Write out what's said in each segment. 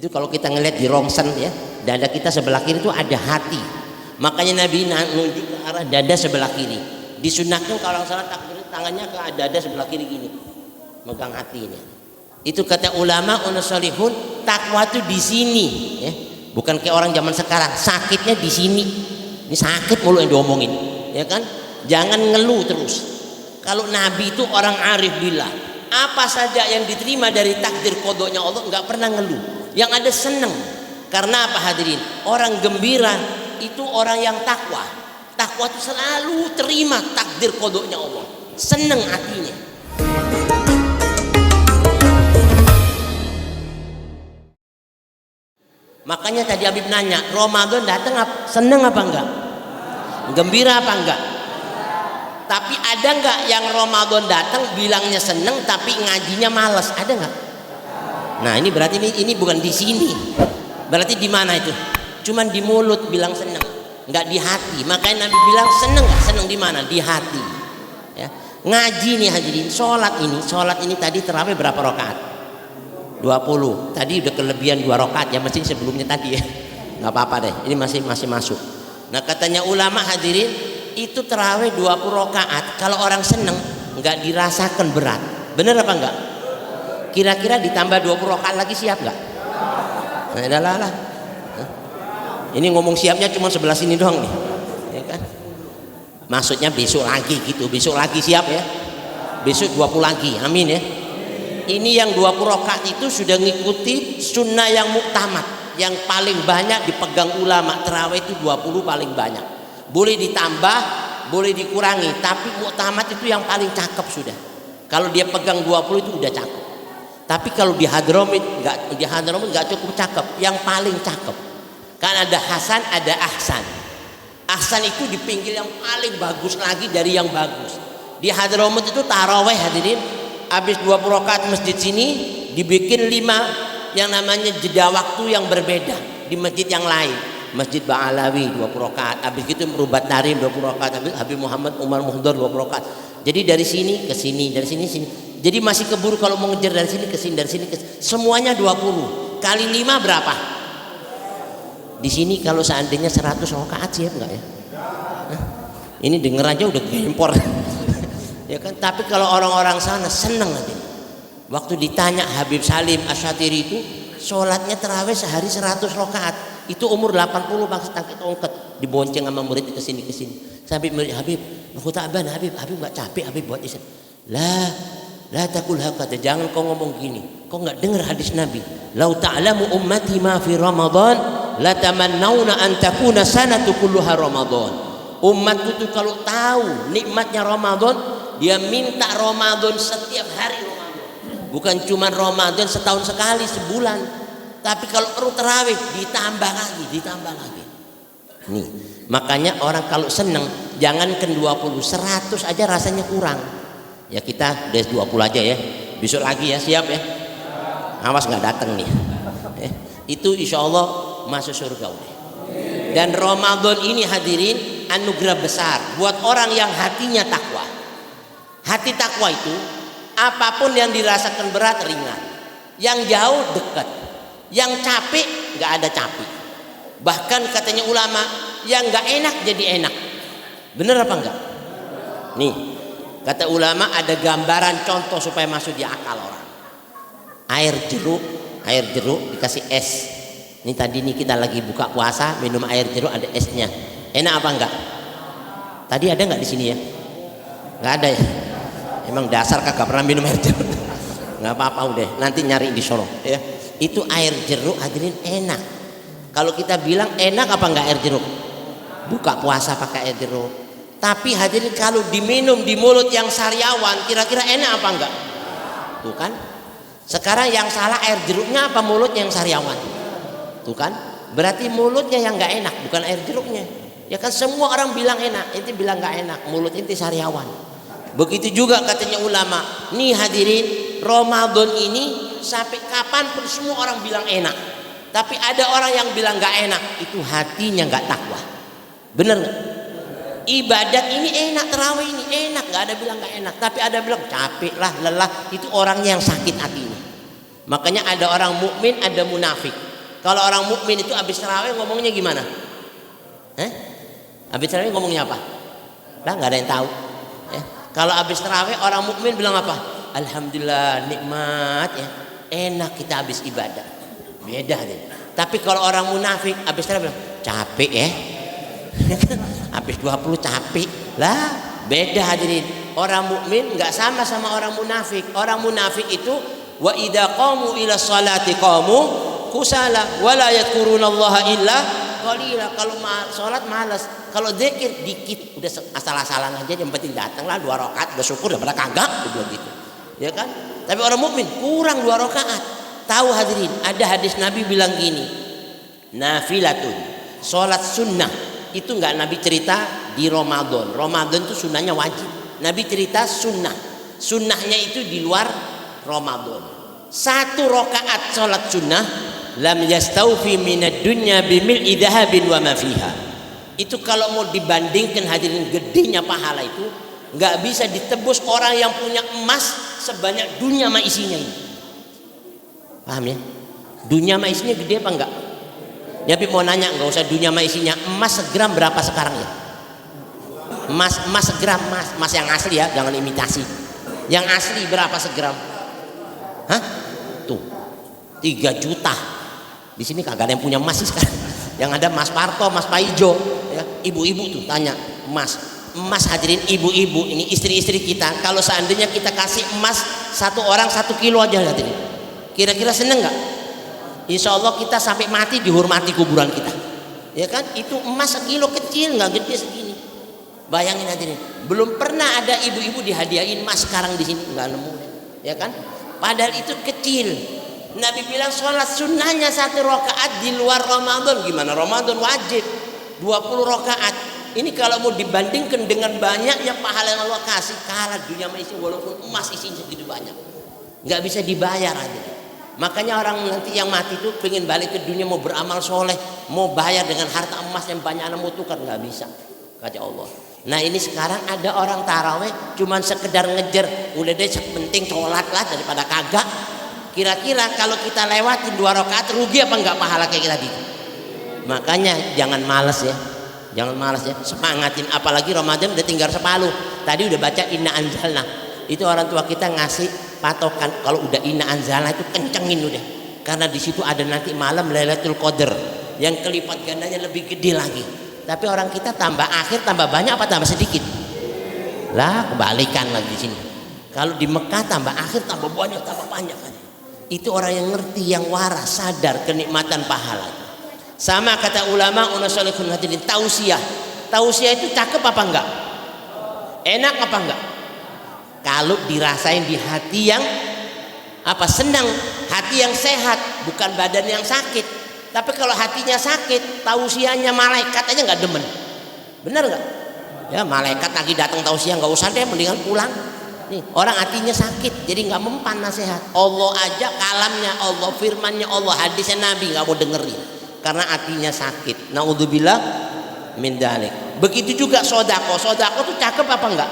Itu kalau kita ngelihat di rongsen ya, dada kita sebelah kiri itu ada hati. Makanya Nabi nunjuk ke arah dada sebelah kiri. Disunahkan kalau orang salat takbir tangannya ke dada sebelah kiri gini, megang hatinya. Itu kata ulama unasolihun, takwa itu di sini ya. Bukan kayak orang zaman sekarang sakitnya di sini. Ini sakit mulu yang diomongin, ya kan? Jangan ngeluh terus. Kalau Nabi itu orang arif billah, apa saja yang diterima dari takdir qadanya Allah nggak pernah ngeluh. Yang ada seneng. Karena apa hadirin? Orang gembira itu orang yang takwa. Takwa itu selalu terima takdir qadanya Allah. Seneng hatinya. Makanya tadi Habib nanya, Ramadan datang seneng apa enggak? Gembira apa enggak? Tapi ada enggak yang Ramadan datang bilangnya seneng tapi ngajinya malas? Ada enggak? Nah ini berarti ini bukan di sini. Berarti di mana itu? Cuman di mulut bilang seneng, enggak di hati. Makanya Nabi bilang seneng enggak? Seneng di mana? Di hati. Ya. Ngaji nih hadirin, sholat ini tadi terawih berapa rakaat? 20. Tadi udah kelebihan 2 rakaat ya, mesti sebelumnya tadi ya. Nggak apa-apa deh, ini masih masuk. Nah katanya ulama hadirin, itu terawih 20 rakaat kalau orang seneng nggak dirasakan berat. Bener apa enggak? Kira-kira ditambah 20 rakaat lagi siap nggak? Nah adalah. Ini ngomong siapnya cuma sebelah sini doang nih, ya kan? Maksudnya besok lagi gitu, besok lagi siap ya? Besok 20 lagi, amin ya. Ini yang 20 rakaat itu sudah ngikuti sunnah yang muktamad, yang paling banyak dipegang ulama. Terawih itu 20 paling banyak. Boleh ditambah, boleh dikurangi, tapi muktamad itu yang paling cakep sudah. Kalau dia pegang 20 itu udah cakep. Tapi kalau di Hadramit nggak cukup cakep, yang paling cakep. Kan ada Hasan, ada Ahsan. Ahsan itu di pinggir yang paling bagus lagi dari yang bagus. Di Hadramit itu tarawih hadirin. Habis 20 rakaat masjid sini dibikin 5 yang namanya jeda waktu yang berbeda di masjid yang lain. Masjid Ba'alawi 20 rakaat, habis itu Merubat Narim 20 rakaat, habis Habib Muhammad Umar Muhdar 20 rakaat. Jadi dari sini ke sini, dari sini sini. Jadi masih keburu kalau mau ngejar dari sini ke sini, dari sini ke sini. Semuanya 20. Kali 5 berapa? Di sini kalau seandainya 100 rakaat siap enggak ya? Hah? Ini denger aja udah gempor. Ya kan, tapi kalau orang-orang sana seneng aja. Waktu ditanya Habib Salim Asyatiri itu sholatnya terawih sehari 100 rakaat. Itu umur 80 bangsa tangkit ongket, dibonceng sama murid ke sini. Sampai murid Habib, aku taban Habib enggak capek Habib buat isya. La takul hakata, jangan kau ngomong gini. Kau enggak dengar hadis Nabi. Lau ta'lamu ummati ma fi Ramadan la tamannawna an takuna sanatu kulluha Ramadan. Umatku tuh kalau tahu nikmatnya Ramadan, dia minta Ramadan setiap hari Ramadan. Bukan cuma Ramadan setahun sekali, sebulan. Tapi kalau perlu terawih ditambah lagi. Nih, makanya orang kalau seneng jangankan 20, 100 aja rasanya kurang. Ya kita udah 20 aja ya. Besok lagi ya, siap ya. Awas nggak datang nih. Itu insya Allah masuk surga udah. Dan Ramadan ini hadirin anugerah besar buat orang yang hatinya takwa. Hati takwa itu apapun yang dirasakan berat ringan, yang jauh dekat, yang capek nggak ada capek. Bahkan katanya ulama yang nggak enak jadi enak. Bener apa enggak? Nih kata ulama ada gambaran contoh supaya masuk di akal orang. Air jeruk dikasih es. Ini tadi nih kita lagi buka puasa minum air jeruk ada esnya. Enak apa enggak? Tadi ada nggak di sini ya? Nggak ada ya. Emang dasar kagak pernah minum air jeruk. Nggak apa-apa udah, nanti nyari di Solo ya. Itu air jeruk hadirin enak. Kalau kita bilang enak apa enggak air jeruk? Buka puasa pakai air jeruk. Tapi hadirin kalau diminum di mulut yang sariawan kira-kira enak apa enggak? Tuh kan. Sekarang yang salah air jeruknya apa mulutnya yang sariawan? Tuh kan. Berarti mulutnya yang enggak enak, bukan air jeruknya. Ya kan semua orang bilang enak, inti bilang enggak enak, mulut inti sariawan. Begitu juga katanya ulama. Nih hadirin, Ramadan ini sampai kapanpun semua orang bilang enak. Tapi ada orang yang bilang nggak enak, itu hatinya nggak takwa. Bener nggak? Ibadat ini enak, terawih ini enak, nggak ada bilang nggak enak. Tapi ada bilang capek lah, lelah. Itu orangnya yang sakit hatinya. Makanya ada orang mukmin, ada munafik. Kalau orang mukmin itu habis tarawih ngomongnya gimana? Habis tarawih ngomongnya apa? Lah nggak ada yang tahu. Kalau habis tarawih orang mukmin bilang apa? Alhamdulillah nikmat ya. Enak kita habis ibadah. Beda deh. Tapi kalau orang munafik habis tarawih bilang capek ya. Habis 20 capek. Lah beda hadirin. Orang mukmin nggak sama orang munafik. Orang munafik itu wa idza qamu ila sholati qamu kusala wa la yadhkurunallaha illa qalila. Kalau salat malas, kalau zikir dikit, udah asal-asalan aja, yang penting datanglah 2 rakaat udah syukur daripada kagak gitu. Ya kan? Tapi orang mukmin kurang 2 rakaat. Tahu hadirin, ada hadis Nabi bilang gini, nafilatun, salat sunnah itu enggak Nabi cerita di Ramadan. Ramadan itu sunnahnya wajib. Nabi cerita sunnah. Sunnahnya itu di luar Ramadan. 1 rakaat salat sunnah lam yastaufi minad dunya bimil'i dhahabin wa ma fiha. Itu kalau mau dibandingkan hadirin gedenya pahala itu nggak bisa ditebus orang yang punya emas sebanyak dunia sama isinya ini. Paham ya? Dunia sama isinya gede apa enggak? Ya, tapi mau nanya, nggak usah dunia sama isinya. Emas segram berapa sekarang ya? Emas segram, emas yang asli ya, jangan imitasi. Yang asli berapa segram? Hah? Tuh 3 juta. Di sini kagak ada yang punya emas sih sekarang. Yang ada Mas Parto, Mas Paijo, ya. Ibu-ibu tuh tanya emas hadirin, ibu-ibu ini istri-istri kita, kalau seandainya kita kasih emas 1 orang 1 kilo aja hadirin, kira-kira seneng nggak? Insya Allah kita sampai mati dihormati kuburan kita, ya kan? Itu emas 1 kilo kecil, nggak gede segini. Bayangin hadirin, belum pernah ada ibu-ibu dihadiahin emas sekarang di sini, nggak nemu, ya kan? Padahal itu kecil. Nabi bilang sholat sunnahnya 1 rakaat di luar Ramadan. Gimana Ramadan wajib 20 rakaat. Ini kalau mau dibandingkan dengan banyaknya pahala yang Allah kasih, kalah dunia isi, walaupun emas isinya segitu banyak, nggak bisa dibayar aja. Makanya orang nanti yang mati itu pengen balik ke dunia, mau beramal soleh, mau bayar dengan harta emas yang banyak, anak mau tukar, nggak bisa, kata Allah. Nah ini sekarang ada orang taraweh cuman sekedar ngejer, udah deh penting sholat lah daripada kagak. Kira-kira kalau kita lewatin 2 rakaat rugi apa enggak pahala kayak tadi? Makanya jangan malas ya, semangatin. Apalagi Ramadan udah tinggal separuh. Tadi udah baca inna anzalna, itu orang tua kita ngasih patokan, kalau udah inna anzalna itu kencengin udah, karena di situ ada nanti malam Lailatul Qadar yang kelipat gandanya lebih gede lagi. Tapi orang kita tambah akhir tambah banyak apa tambah sedikit? Lah kebalikan lagi di sini. Kalau di Mekah tambah akhir tambah banyak kan. Itu orang yang ngerti, yang waras, sadar kenikmatan pahala. Sama kata ulama unasolihun hadirin, tausiah itu cakep apa enggak? Enak apa enggak? Kalau dirasain di hati yang apa, senang, hati yang sehat, bukan badan yang sakit. Tapi kalau hatinya sakit, tausiahnya malaikat aja nggak demen. Bener nggak? Ya malaikat lagi datang tausiah, nggak usah deh, mendingan pulang. Nih, orang hatinya sakit, jadi nggak mempan nasihat. Allah aja kalamnya Allah, firmannya Allah, hadisnya Nabi nggak mau dengerin karena hatinya sakit. Naudzubillah min dzalik. Begitu juga sodako tuh cakep apa enggak?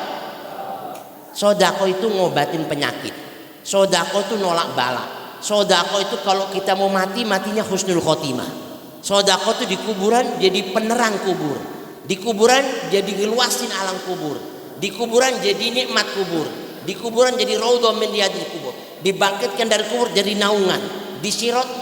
Sodako itu ngobatin penyakit. Sodako itu nolak bala. Sodako itu kalau kita mau mati, matinya husnul khotimah. Sodako itu di kuburan jadi penerang kubur. Di kuburan jadi ngeluasin alam kubur. Di kuburan jadi nikmat kubur. Di kuburan jadi raudhah min riyadil kubur. Dibangkitkan dari kubur jadi naungan. Di Sirat